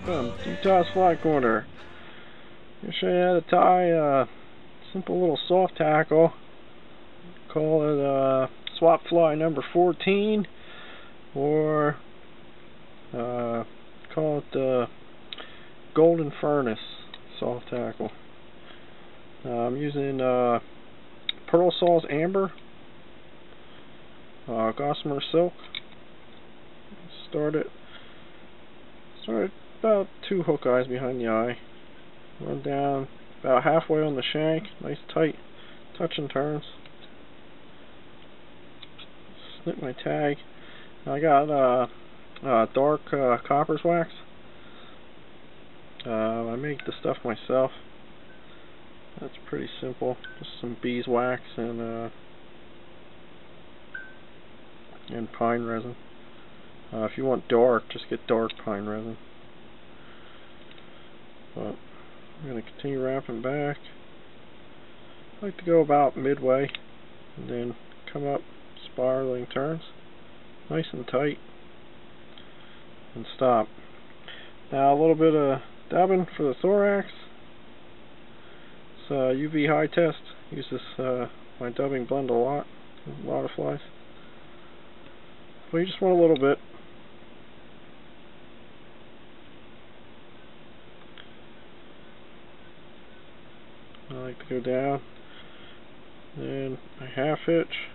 Welcome to Utah's Fly Corner. I'm going to show you how to tie a simple little soft tackle. Call it swap fly number 14, or call it the golden furnace soft tackle. I'm using Pearsall-amber, gossamer silk. Started about 2 hook eyes behind the eye. Run down about halfway on the shank. Nice tight touch and turns. Snip my tag. I got dark copper's wax. I make the stuff myself. That's pretty simple. Just some beeswax and pine resin. If you want dark, just get dark pine resin. But I'm going to continue wrapping back. I like to go about midway and then come up spiraling turns, nice and tight, and stop. Now a little bit of dubbing for the thorax. It's UV high test. Use this my dubbing blend a lot of flies. But you just want a little bit. I like to go down and a half hitch,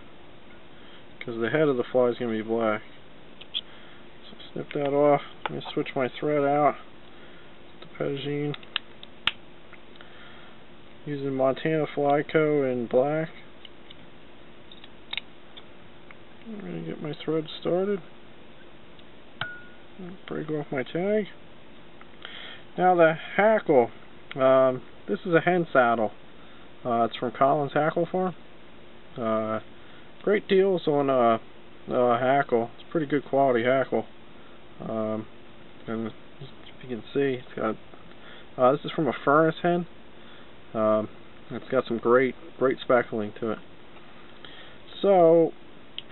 because the head of the fly is going to be black. So snip that off. I'm going to switch my thread out to Petagine, using Montana Flyco in black. I'm going to get my thread started. Break off my tag. Now the hackle. This is a hen saddle. It's from Collins Hackle Farm. Great deals on hackle. It's pretty good quality hackle. And as you can see, it's got this is from a furnace hen. It's got some great speckling to it. So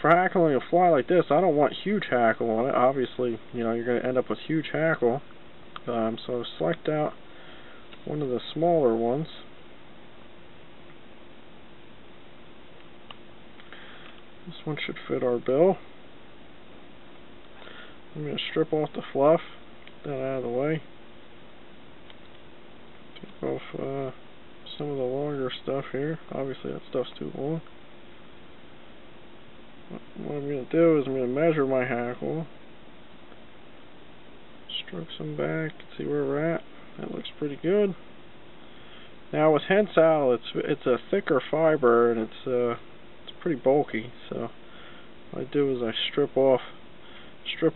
for hackling a fly like this, I don't want huge hackle on it. Obviously, you know, you're going to end up with huge hackle. So select out one of the smaller ones. This one should fit our bill. I'm going to strip off the fluff, get that out of the way. Take off some of the longer stuff here. Obviously that stuff's too long. What I'm going to do is I'm going to measure my hackle, stroke some back, see where we're at. That looks pretty good. Now with hen saddle, it's a thicker fiber and it's pretty bulky. So what I do is I strip off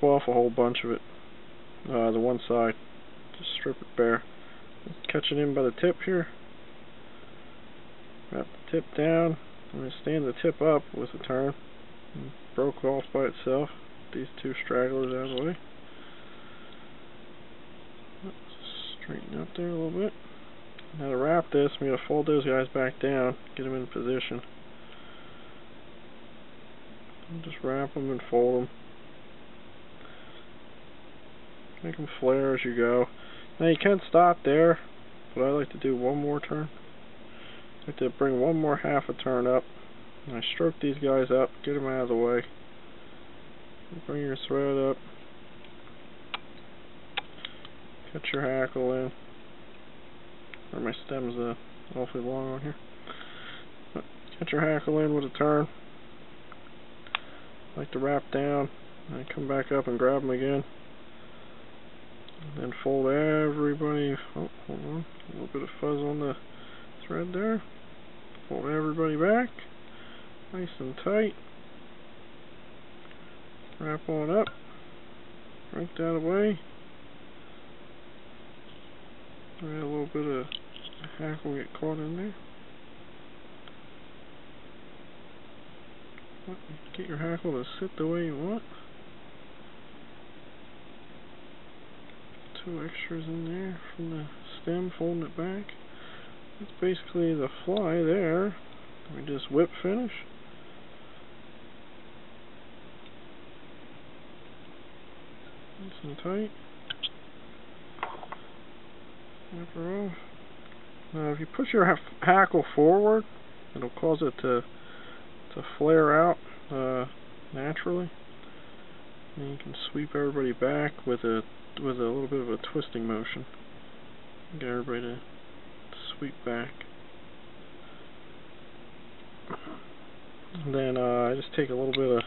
a whole bunch of it. The one side, just strip it bare. Catch it in by the tip here. Wrap the tip down. I'm going to stand the tip up with a turn. And broke off by itself. These 2 stragglers out of the way. Straighten up there a little bit. Now to wrap this, I'm going to fold those guys back down, get them in position. And just wrap them and fold them. Make them flare as you go. Now you can stop there, but I like to do one more turn. I like to bring one more half a turn up. And I stroke these guys up, get them out of the way. Bring your thread up. Cut your hackle in. Or my stem's awfully long on here. But get your hackle in with a turn. I like to wrap down and come back up and grab them again. And then fold everybody. Oh, hold on. A little bit of fuzz on the thread there. Fold everybody back. Nice and tight. Wrap on up. Break that away. Add a little bit of hackle get caught in there. Get your hackle to sit the way you want. 2 extras in there from the stem, folding it back. That's basically the fly there. We just whip finish. Nice and tight. After all, if you push your hackle forward, it'll cause it to flare out naturally. And you can sweep everybody back with a little bit of a twisting motion. Get everybody to sweep back. And then I just take a little bit of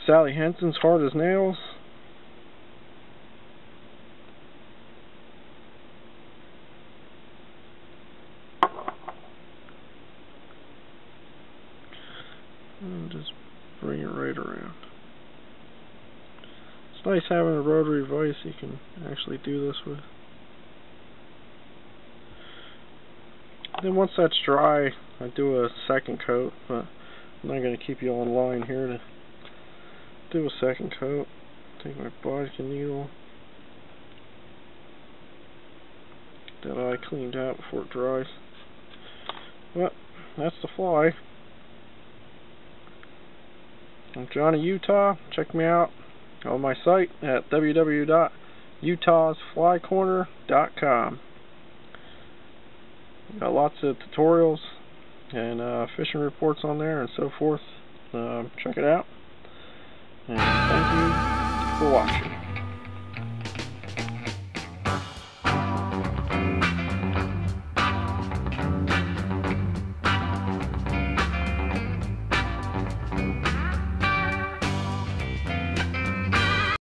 Sally Hansen's Hard as Nails. And just bring it right around. It's nice having a rotary vise you can actually do this with. Then once that's dry, I do a second coat, but I'm not going to keep you online here to do a second coat. Take my vodka needle, get that eye cleaned out before it dries. But that's the fly. I'm Johnny Utah. Check me out on my site at www.utahsflycorner.com. Got lots of tutorials and fishing reports on there and so forth. Check it out. And thank you for watching.